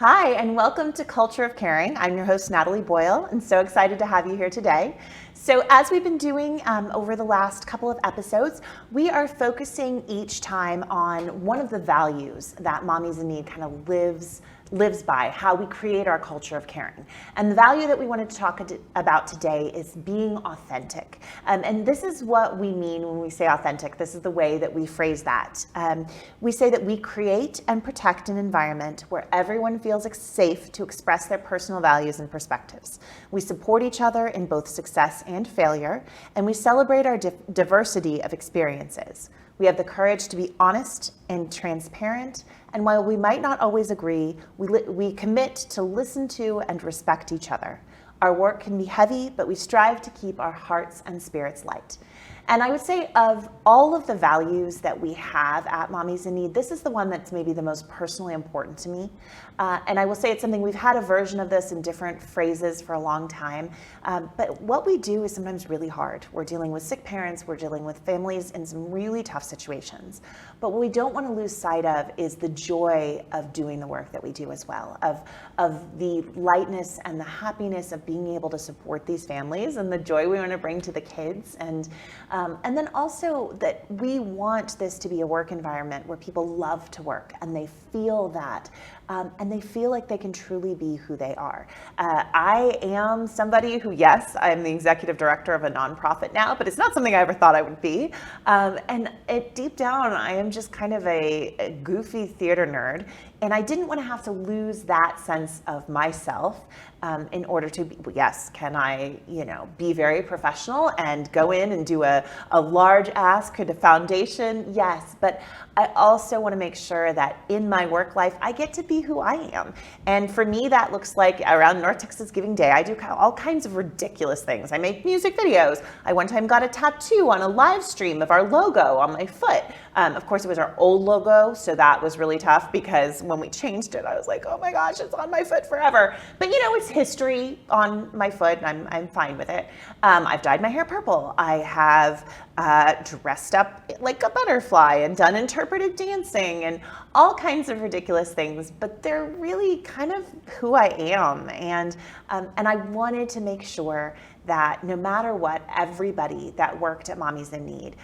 Hi, and welcome to Culture of Caring. I'm your host, Natalie Boyle, and so excited to have you here today. So as we've been doing over the last couple of episodes, we are focusing each time on one of the values that Mommies in Need kind of lives by, how we create our culture of caring. And the value that we wanted to talk about today is being authentic. And this is what we mean when we say authentic. This is the way that we phrase that. We say that we create and protect an environment where everyone feels safe to express their personal values and perspectives. We support each other in both success and failure, and we celebrate our diversity of experiences. We have the courage to be honest and transparent, and while we might not always agree, we commit to listen to and respect each other. Our work can be heavy, but we strive to keep our hearts and spirits light. And I would say of all of the values that we have at Mommies in Need, this is the one that's maybe the most personally important to me. And I will say it's something, we've had a version of this in different phrases for a long time. But what we do is sometimes really hard. We're dealing with sick parents, we're dealing with families in some really tough situations. But what we don't want to lose sight of is the joy of doing the work that we do as well, of the lightness and the happiness of being able to support these families and the joy we want to bring to the kids. And then also that we want this to be a work environment where people love to work and they feel that. And they feel like they can truly be who they are. I am somebody who, yes, I'm the executive director of a nonprofit now, but it's not something I ever thought I would be. And deep down, I am just kind of a goofy theater nerd. And I didn't want to have to lose that sense of myself in order to be, yes, can I, be very professional and go in and do a large ask at a foundation? Yes, but I also want to make sure that in my work life, I get to be who I am. And for me, that looks like around North Texas Giving Day, I do all kinds of ridiculous things. I make music videos. I one time got a tattoo on a live stream of our logo on my foot. Of course, it was our old logo, so that was really tough because when we changed it, I was like, oh my gosh, it's on my foot forever. But it's history on my foot, and I'm fine with it. I've dyed my hair purple. I have dressed up like a butterfly and done interpretive dancing and all kinds of ridiculous things, but they're really kind of who I am. And I wanted to make sure that no matter what, everybody that worked at Mommies in Need,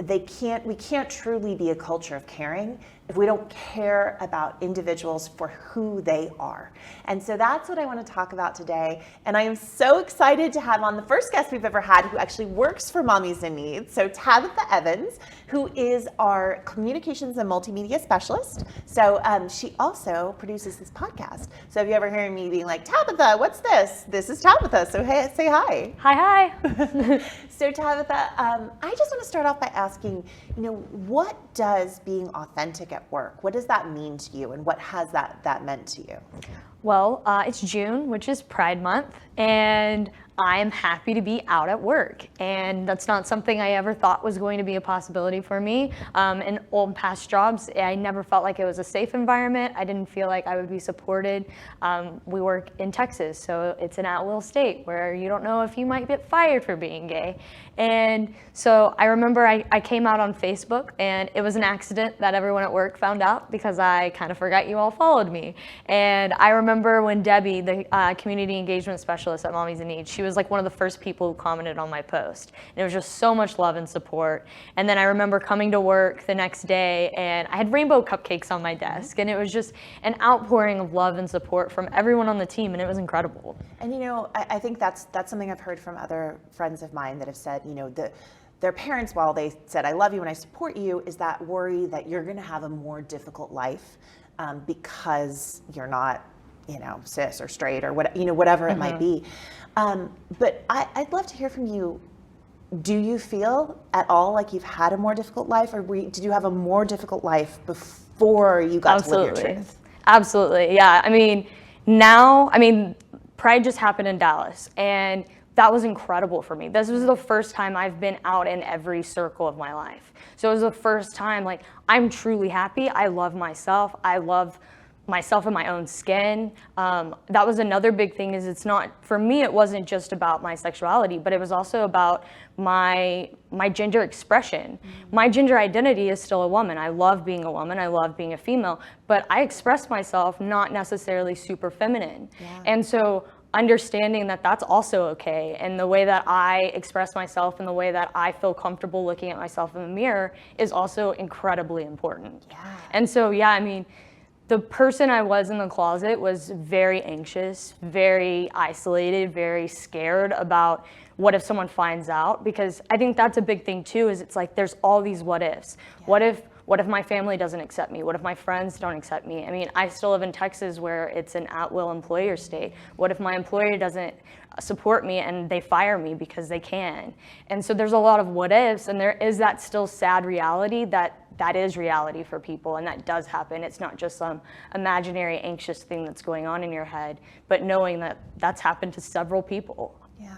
we can't truly be a culture of caring if we don't care about individuals for who they are. And so that's what I want to talk about today. And I am so excited to have on the first guest we've ever had who actually works for Mommies in Need. So Tabitha Evans, who is our communications and multimedia specialist. So she also produces this podcast. So if you ever hear me being like, Tabitha, what's this? This is Tabitha. So hey, say hi. Hi. So Tabitha, I just want to start off by asking, what does being authentic at work, what does that mean to you, and what has that meant to you? Well, it's June, which is Pride Month, and I am happy to be out at work. And that's not something I ever thought was going to be a possibility for me. In old past jobs, I never felt like it was a safe environment. I didn't feel like I would be supported. We work in Texas, so it's an at-will state where you don't know if you might get fired for being gay. And so I remember I came out on Facebook, and it was an accident that everyone at work found out because I kind of forgot you all followed me. And I remember when Debbie, the community engagement specialist at Mommies in Need, she was like one of the first people who commented on my post. And it was just so much love and support. And then I remember coming to work the next day, and I had rainbow cupcakes on my desk, and it was just an outpouring of love and support from everyone on the team, and it was incredible. And I think that's something I've heard from other friends of mine that have said, their parents, while they said, I love you and I support you, is that worry that you're going to have a more difficult life because you're not, cis or straight or whatever it might be. But I'd love to hear from you. Do you feel at all like you've had a more difficult life, or did you have a more difficult life before you got to live your truth? Absolutely, yeah. Pride just happened in Dallas, and that was incredible for me. This was the first time I've been out in every circle of my life. So it was the first time, I'm truly happy. I love myself. I love myself in my own skin. That was another big thing. Is it's not, for me, it wasn't just about my sexuality, but it was also about my gender expression. My gender identity is still a woman. I love being a woman. I love being a female, but I express myself not necessarily super feminine. And so understanding that that's also okay, and the way that I express myself and the way that I feel comfortable looking at myself in the mirror is also incredibly important. And so, yeah, I mean, the person I was in the closet was very anxious, very isolated, very scared about what if someone finds out, because I think that's a big thing too, is it's like there's all these what ifs. What if my family doesn't accept me? What if my friends don't accept me? I mean, I still live in Texas where it's an at-will employer state. What if my employer doesn't support me and they fire me because they can? And so there's a lot of what ifs, and there is that still sad reality that is reality for people, and that does happen. It's not just some imaginary anxious thing that's going on in your head, but knowing that that's happened to several people. Yeah.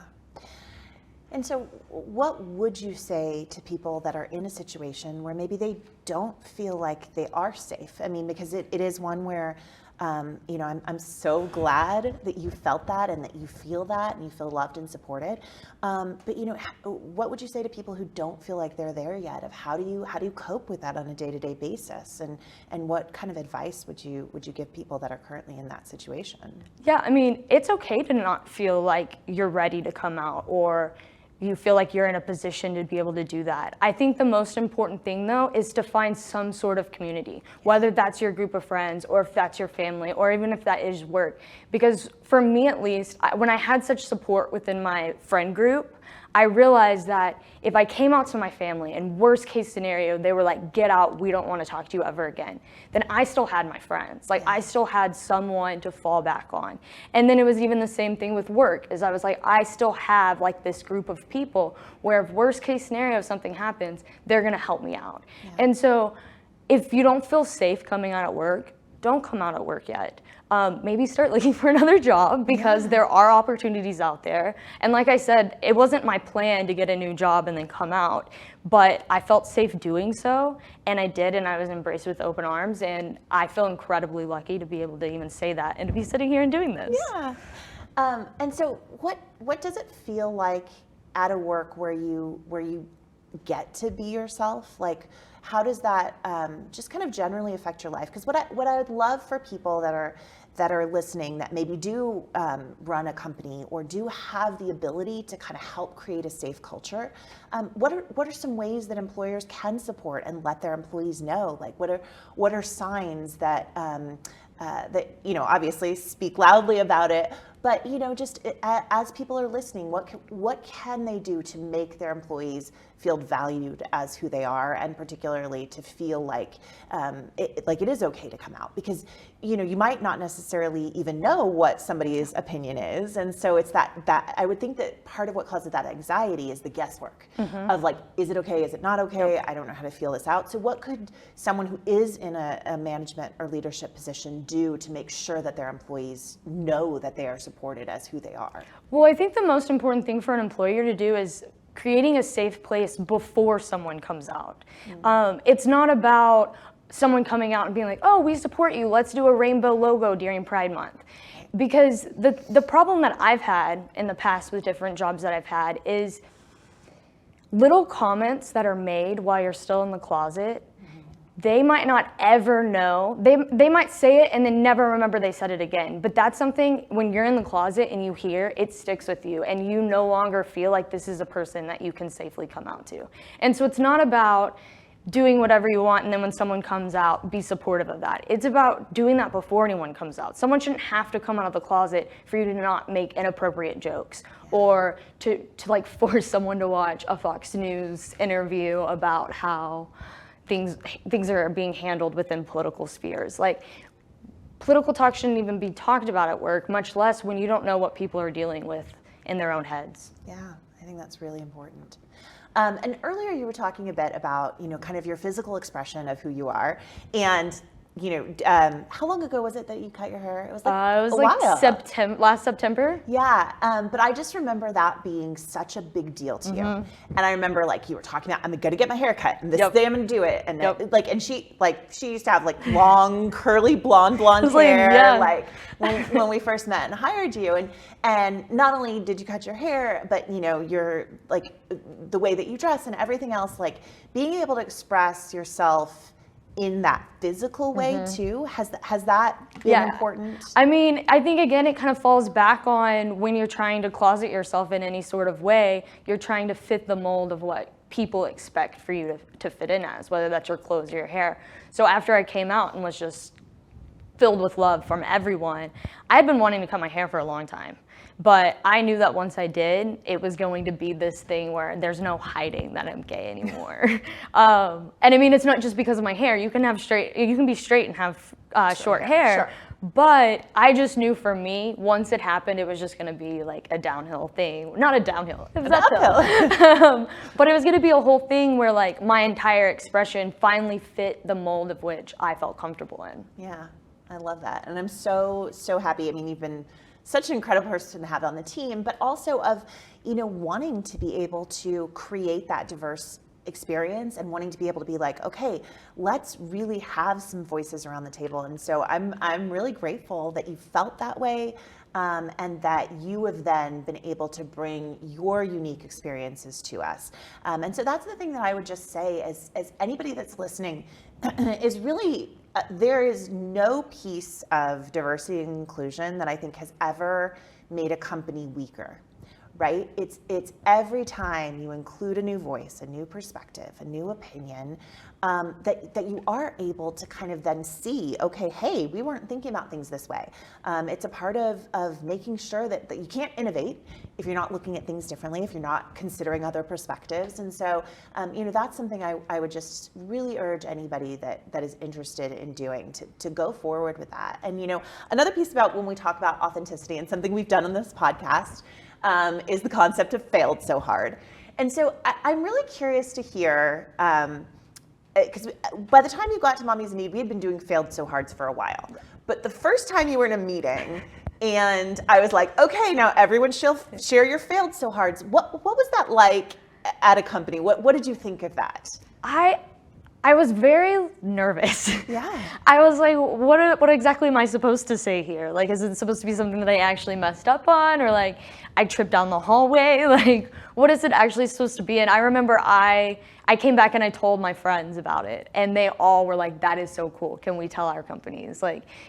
And so what would you say to people that are in a situation where maybe they don't feel like they are safe? I mean, because it is one where, you know, I'm so glad that you felt that and that you feel that and you feel loved and supported. But, you know, what would you say to people who don't feel like they're there yet? Of how do you cope with that on a day-to-day basis? And what kind of advice would you give people that are currently in that situation? Yeah, I mean, it's okay to not feel like you're ready to come out, or you feel like you're in a position to be able to do that. I think the most important thing, though, is to find some sort of community, whether that's your group of friends or if that's your family or even if that is work. Because for me, at least, when I had such support within my friend group, I realized that if I came out to my family and worst case scenario, they were like, get out, we don't want to talk to you ever again, then I still had my friends. Like, I still had someone to fall back on. And then it was even the same thing with work, is I was like, I still have like this group of people where if worst case scenario, something happens, they're going to help me out. And so if you don't feel safe coming out at work, don't come out at work yet. Maybe start looking for another job, because there are opportunities out there. And like I said, it wasn't my plan to get a new job and then come out, but I felt safe doing so, and I did, and I was embraced with open arms, and I feel incredibly lucky to be able to even say that and to be sitting here and doing this. Yeah. And so what does it feel like at a work where you get to be yourself? Like, how does that just kind of generally affect your life? Because what I would love for people that are listening that maybe do run a company or do have the ability to kind of help create a safe culture, what are some ways that employers can support and let their employees know? Like, what are signs that that, you know, obviously speak loudly about it, but, you know, just as people are listening, what can they do to make their employees feel valued as who they are, and particularly to feel like it is okay to come out? Because, you know, you might not necessarily even know what somebody's opinion is, and so it's that I would think that part of what causes that anxiety is the guesswork of like, is it okay, is it not okay? I don't know how to feel this out. So what could someone who is in a management or leadership position do to make sure that their employees know that they are supported as who they are? Well, I think the most important thing for an employer to do is creating a safe place before someone comes out. It's not about someone coming out and being like, oh, we support you, let's do a rainbow logo during Pride Month. Because the problem that I've had in the past with different jobs that I've had is little comments that are made while you're still in the closet. They might not ever know. They might say it and then never remember they said it again. But that's something, when you're in the closet and you hear, it sticks with you, and you no longer feel like this is a person that you can safely come out to. And so it's not about doing whatever you want and then when someone comes out, be supportive of that. It's about doing that before anyone comes out. Someone shouldn't have to come out of the closet for you to not make inappropriate jokes, or to like force someone to watch a Fox News interview about how things are being handled within political spheres. Like, political talk shouldn't even be talked about at work, much less when you don't know what people are dealing with in their own heads. Yeah, I think that's really important. And earlier you were talking a bit about, you know, kind of your physical expression of who you are. And how long ago was it that you cut your hair? It was it was a while. last September. Yeah, but I just remember that being such a big deal to you. And I remember you were talking about, I'm gonna get my hair cut, and this day I'm gonna do it. And and she used to have long curly blonde hair, when we first met and hired you. And not only did you cut your hair, but you're the way that you dress and everything else, being able to express yourself in that physical way too, has that been important? I mean, I think again, it kind of falls back on when you're trying to closet yourself in any sort of way, you're trying to fit the mold of what people expect for you to fit in as, whether that's your clothes or your hair. So after I came out and was just filled with love from everyone, I had been wanting to cut my hair for a long time. But I knew that once I did, it was going to be this thing where there's no hiding that I'm gay anymore. And I mean, it's not just because of my hair. You can be straight and have short hair. Sure. But I just knew for me, once it happened, it was just going to be a downhill thing. Not a downhill. It was uphill. But it was going to be a whole thing where my entire expression finally fit the mold of which I felt comfortable in. Yeah, I love that. And I'm so happy. I mean, you've been such an incredible person to have on the team, but also of, wanting to be able to create that diverse experience and wanting to be able to be okay, let's really have some voices around the table. And so I'm really grateful that you felt that way, and that you have then been able to bring your unique experiences to us. And so that's the thing that I would just say as anybody that's listening is really, there is no piece of diversity and inclusion that I think has ever made a company weaker, right? It's every time you include a new voice, a new perspective, a new opinion, that you are able to kind of then see, okay, hey, we weren't thinking about things this way. It's a part of making sure that you can't innovate if you're not looking at things differently, if you're not considering other perspectives. And so, that's something I would just really urge anybody that is interested in doing to go forward with that. And, another piece about when we talk about authenticity, and something we've done on this podcast, is the concept of failed so hard. And so I'm really curious to hear, because by the time you got to Mommy's in Need, we had been doing failed so hards for a while. But the first time you were in a meeting and I was like, okay, now everyone share your failed so hards. What was that like at a company? What did you think of that? I was very nervous. Yeah. I was like, what exactly am I supposed to say here? Is it supposed to be something that I actually messed up on, or I tripped down the hallway? What is it actually supposed to be? And I remember I came back and I told my friends about it, and they all were like, that is so cool. Can we tell our companies?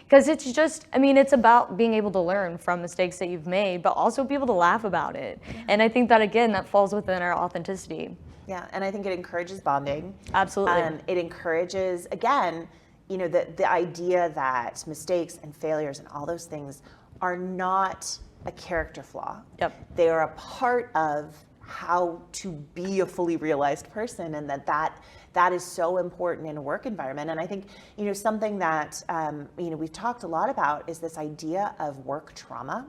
Because it's just, it's about being able to learn from mistakes that you've made, but also be able to laugh about it. Yeah. And I think that, again, that falls within our authenticity. Yeah, and I think it encourages bonding. Absolutely. It encourages, again, the idea that mistakes and failures and all those things are not a character flaw. Yep. They are a part of how to be a fully realized person, and that is so important in a work environment. And I think, something that, we've talked a lot about is this idea of work trauma,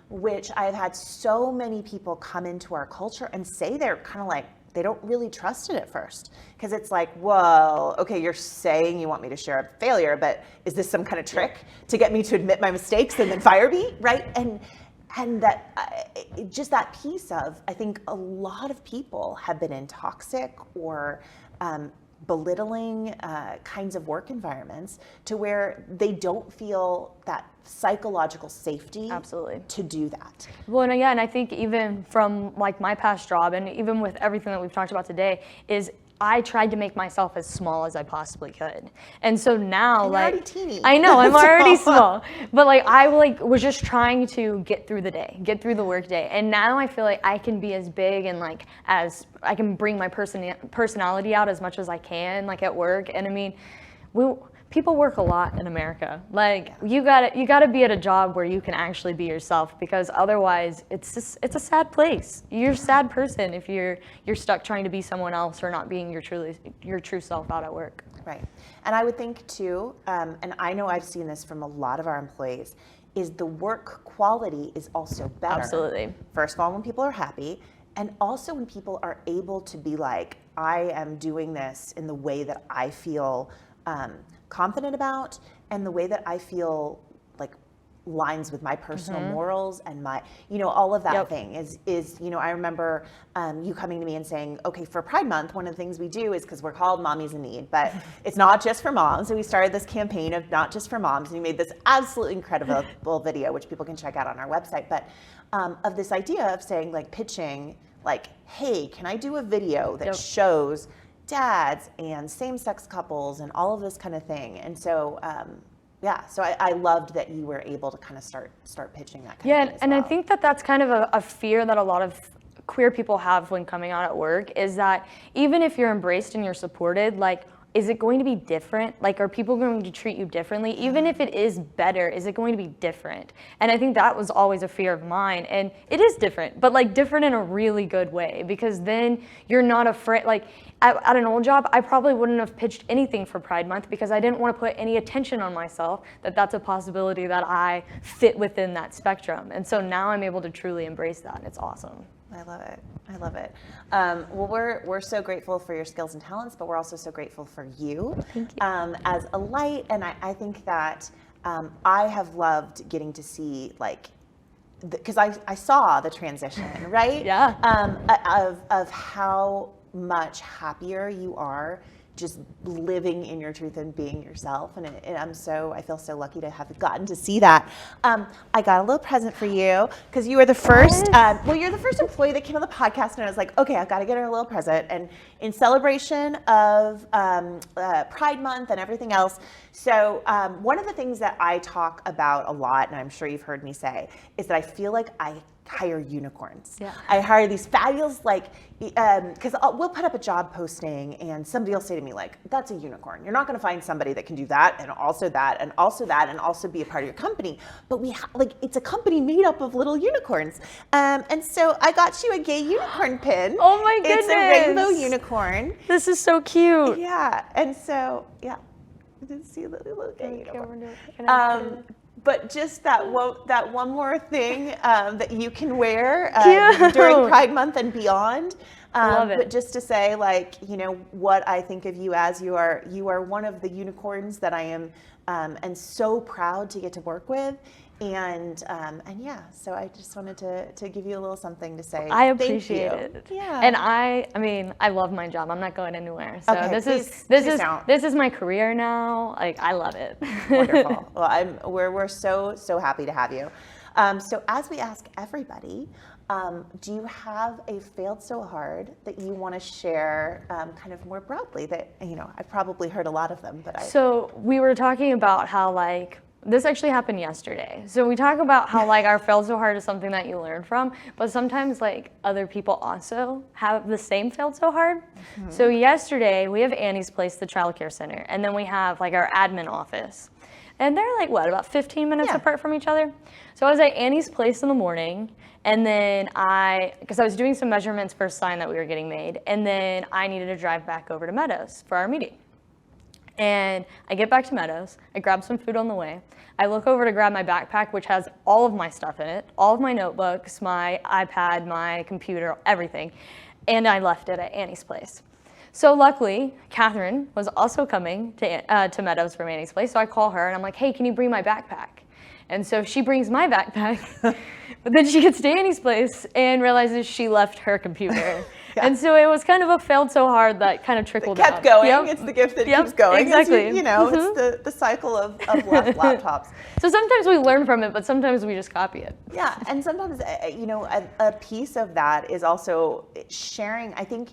which I've had so many people come into our culture and say they're kind of they don't really trust it at first, because it's well, okay, you're saying you want me to share a failure, but is this some kind of trick to get me to admit my mistakes and then fire me, right? And that just that piece of, I think a lot of people have been in toxic or belittling kinds of work environments to where they don't feel that psychological safety. Absolutely. To do that. Well, and again, I think even from my past job, and even with everything that we've talked about today, is I tried to make myself as small as I possibly could. And so now, and you're already teeny. I know, I'm already small. But I was just trying to get through the day, get through the work day. And now I feel like I can be as big and as I can bring my personality out as much as I can, at work. And people work a lot in America. You gotta be at a job where you can actually be yourself, because otherwise it's a sad place. You're a sad person if you're stuck trying to be someone else or not being your true self out at work. Right. And I would think too, and I know I've seen this from a lot of our employees, is the work quality is also better. Absolutely. First of all, when people are happy, and also when people are able to be I am doing this in the way that I feel confident about, and the way that I feel like lines with my personal morals and my, all of that thing is, I remember you coming to me and saying, okay, for Pride Month, one of the things we do is, because we're called Mommies in Need, but it's not just for moms. So we started this campaign of not just for moms, and we made this absolutely incredible video, which people can check out on our website, but of this idea of saying, like, pitching, like, hey, can I do a video that shows dads and same-sex couples and all of this kind of thing? And so, so I loved that you were able to kind of start pitching that kind of thing as and well. I think that that's kind of a fear that a lot of queer people have when coming out at work, is that even if you're embraced and you're supported, like, is it going to be different? Like, are people going to treat you differently? Even if it is better, is it going to be different? And I think that was always a fear of mine. And it is different, but like different in a really good way, because then you're not afraid. Like at an old job, I probably wouldn't have pitched anything for Pride Month because I didn't want to put any attention on myself that that's a possibility that I fit within that spectrum. And so now I'm able to truly embrace that. And it's awesome. I love it. I love it. Well, we're so grateful for your skills and talents, but we're also so grateful for you, as a light. And I think that I have loved getting to see, like, because I saw the transition, right? Yeah. Of how much happier you are just living in your truth and being yourself. And I feel so lucky to have gotten to see that. I got a little present for you because you were the first, you're the first employee that came on the podcast, and I was like, okay, I've got to get her a little present. And in celebration of Pride Month and everything else. So one of the things that I talk about a lot, and I'm sure you've heard me say, is that I feel like I hire unicorns. Yeah. I hire these fabulous, like, because we'll put up a job posting and somebody will say to me, like, that's a unicorn. You're not going to find somebody that can do that and also that and also that and also be a part of your company. But it's a company made up of little unicorns. And so I got you a gay unicorn pin. Oh my goodness. It's a rainbow unicorn. This is so cute. Yeah. And so, yeah. I did see a little gay unicorn. But just that one more thing that you can wear during Pride Month and beyond. Love it. But just to say, like, what I think of you as, you are one of the unicorns that I am and so proud to get to work with. And yeah, so I just wanted to give you a little something to say. I appreciate it. Yeah. And I love my job. I'm not going anywhere. So okay, this is my career now. Like, I love it. Wonderful. Well, we're so happy to have you. So as we ask everybody, do you have a failed so hard that you want to share kind of more broadly that, I've probably heard a lot of them, but So we were talking about how, like, this actually happened yesterday. So we talk about how, like, our failed so hard is something that you learn from, but sometimes, like, other people also have the same failed so hard. Mm-hmm. So yesterday we have Annie's Place, the child care center, and then we have, like, our admin office. And they're, like, about 15 minutes apart from each other? So I was at Annie's Place in the morning, and then because I was doing some measurements for a sign that we were getting made, and then I needed to drive back over to Meadows for our meeting. And I get back to Meadows, I grab some food on the way. I look over to grab my backpack, which has all of my stuff in it, all of my notebooks, my iPad, my computer, everything. And I left it at Annie's Place. So luckily, Catherine was also coming to Meadows from Annie's Place. So I call her and I'm like, hey, can you bring my backpack? And so she brings my backpack, but then she gets to Annie's Place and realizes she left her computer. Yeah. And so it was kind of a failed so hard that kind of trickled out. Kept going. Yep. It's the gift that keeps going. Exactly. It's the cycle of left laptops. So sometimes we learn from it, but sometimes we just copy it. Yeah, and sometimes, a piece of that is also sharing. I think,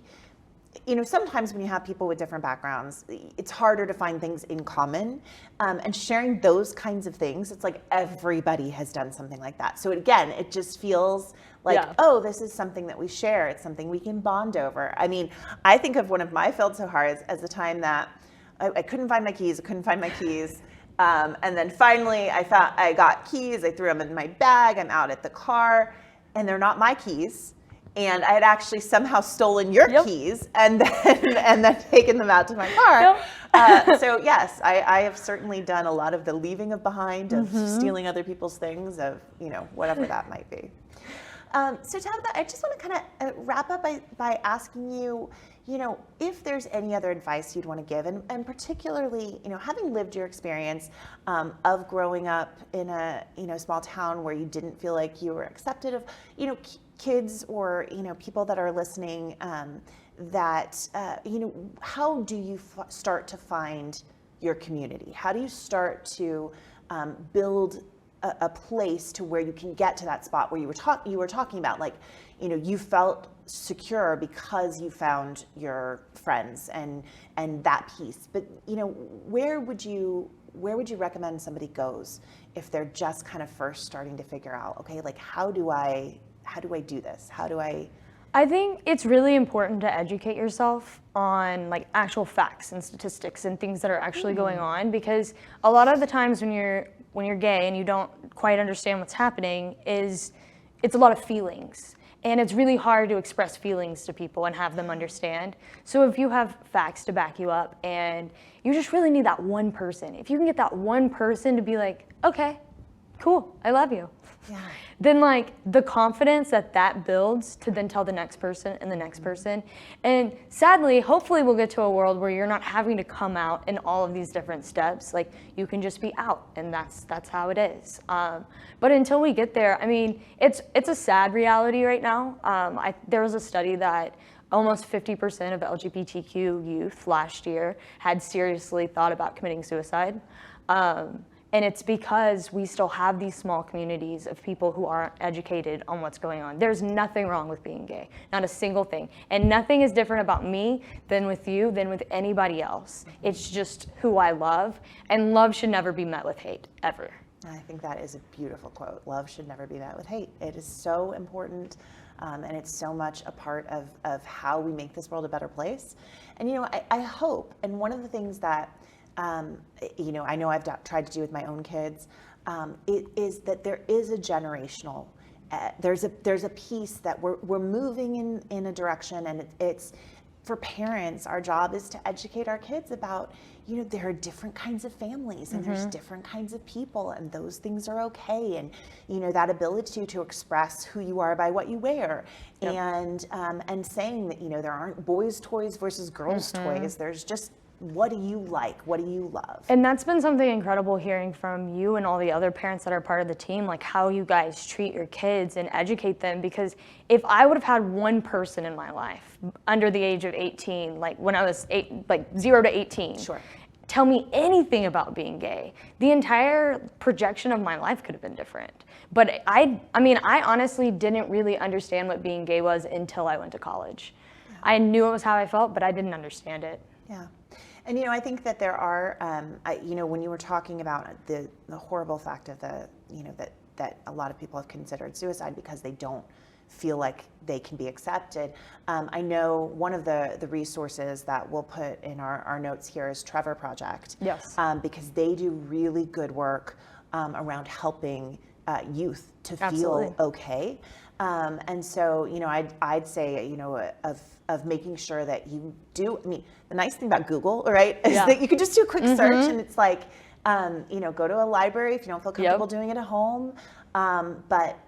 sometimes when you have people with different backgrounds, it's harder to find things in common. And sharing those kinds of things, it's like everybody has done something like that. So again, it just feels like, oh, this is something that we share. It's something we can bond over. I mean, I think of one of my failed so hard as the time that I couldn't find my keys. And then finally I got keys. I threw them in my bag. I'm out at the car and they're not my keys. And I had actually somehow stolen your keys and then taken them out to my car. So yes, I have certainly done a lot of the leaving of behind, of stealing other people's things, of whatever that might be. So Tabitha, I just want to kind of wrap up by asking you, if there's any other advice you'd want to give, and particularly, having lived your experience of growing up in a, small town where you didn't feel like you were accepted of, kids or, people that are listening, that, how do you start to find your community? How do you start to build a place to where you can get to that spot where you were talking about, like, you felt secure because you found your friends and that piece. But where would you recommend somebody goes if they're just kind of first starting to figure out, okay, like how do I do this? I think it's really important to educate yourself on like actual facts and statistics and things that are actually going on, because a lot of the times when you're gay and you don't quite understand what's happening, it's a lot of feelings. And it's really hard to express feelings to people and have them understand. So if you have facts to back you up and you just really need that one person, if you can get that one person to be like, okay, cool, I love you. Yeah. Then like the confidence that builds to then tell the next person and the next person. And sadly, hopefully we'll get to a world where you're not having to come out in all of these different steps. Like you can just be out, and that's how it is. But until we get there, I mean, it's a sad reality right now. There was a study that almost 50% of LGBTQ youth last year had seriously thought about committing suicide. And it's because we still have these small communities of people who aren't educated on what's going on. There's nothing wrong with being gay, not a single thing. And nothing is different about me than with you, than with anybody else. It's just who I love, and love should never be met with hate, ever. I think that is a beautiful quote. Love should never be met with hate. It is so important, and it's so much a part of how we make this world a better place. And I hope, and one of the things that I know I've tried to do with my own kids, it is that there is a generational, there's a piece that we're moving in a direction, and it's for parents, our job is to educate our kids about, there are different kinds of families and there's different kinds of people, and those things are okay. And, that ability to express who you are by what you wear. Yep. And saying that, there aren't boys' toys versus girls' toys. There's just, what do you like? What do you love? And that's been something incredible hearing from you and all the other parents that are part of the team, like how you guys treat your kids and educate them. Because if I would have had one person in my life under the age of 18, like when I was 0 to 18, sure, tell me anything about being gay, the entire projection of my life could have been different. But I honestly didn't really understand what being gay was until I went to college. Yeah. I knew it was how I felt, but I didn't understand it. Yeah. And, I think that there are, when you were talking about the horrible fact of that a lot of people have considered suicide because they don't feel like they can be accepted. I know one of the resources that we'll put in our notes here is Trevor Project. Yes. Because they do really good work around helping youth to feel okay. And so, I'd say, of making sure that you do, the nice thing about Google, right, is that you can just do a quick search, and it's like, go to a library if you don't feel comfortable doing it at home. But,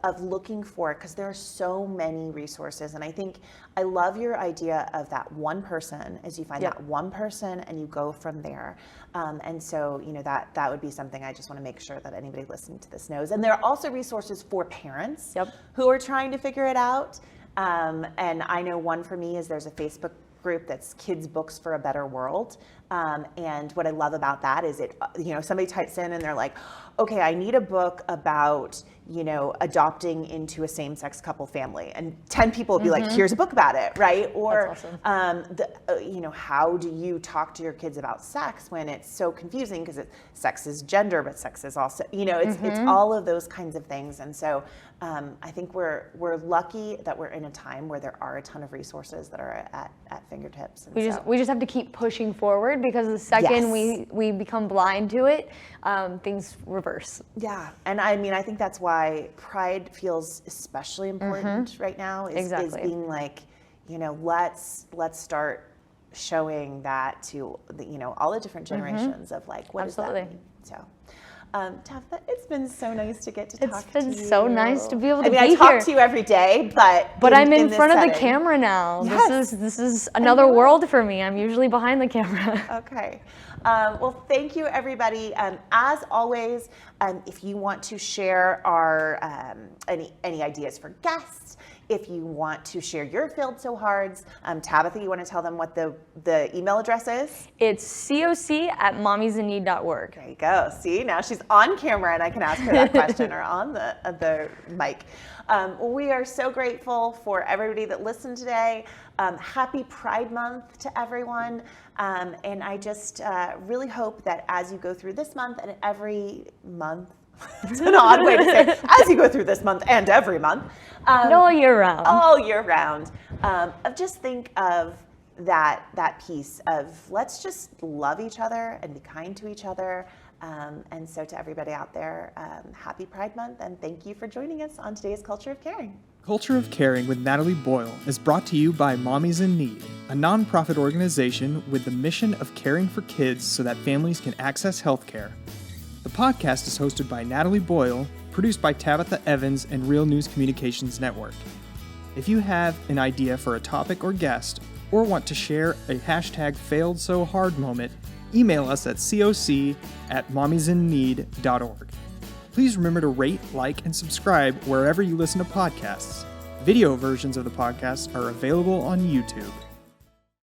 of looking for it, because there are so many resources. And I think I love your idea of that one person, as you find that one person and you go from there. And so, that would be something I just want to make sure that anybody listening to this knows. And there are also resources for parents who are trying to figure it out. And I know one for me is there's a Facebook group that's Kids Books for a Better World. And what I love about that is somebody types in and they're like, okay, I need a book about, adopting into a same-sex couple family. And 10 people will be like, here's a book about it, right? Or, how do you talk to your kids about sex when it's so confusing because sex is gender, but sex is also, it's all of those kinds of things. And so I think we're lucky that we're in a time where there are a ton of resources that are at fingertips. And we just have to keep pushing forward, because the second we become blind to it, things reverse. Yeah, and I think that's why Pride feels especially important right now. Is being like, let's start showing that to all the different generations of like, what does that mean? So. Tabitha, it's been so nice to get to talk to you. It's been so nice to be able to be I here. talk to you every day, but I'm in this front of the setting. camera now. Yes. This is another world for me. I'm usually behind the camera. Okay. Well, thank you, everybody. As always, if you want to share our any ideas for guests, if you want to share your Failed So Hards, Tabitha, you want to tell them what the email address is? It's coc@mommiesinneed.org. There you go. See, now she's on camera and I can ask her that question or on the mic. We are so grateful for everybody that listened today. Happy Pride Month to everyone. And I just really hope that as you go through this month and every month, it's an odd way to say it, as you go through this month and every month. All year round. All year round. Just think of that piece of let's just love each other and be kind to each other. And so to everybody out there, happy Pride Month and thank you for joining us on today's Culture of Caring. Culture of Caring with Natalie Boyle is brought to you by Mommies in Need, a nonprofit organization with the mission of caring for kids so that families can access health care. The podcast is hosted by Natalie Boyle, produced by Tabitha Evans and Real News Communications Network. If you have an idea for a topic or guest, or want to share a #FailedSoHard moment, email us at coc@mommiesinneed.org. Please remember to rate, like, and subscribe wherever you listen to podcasts. Video versions of the podcast are available on YouTube.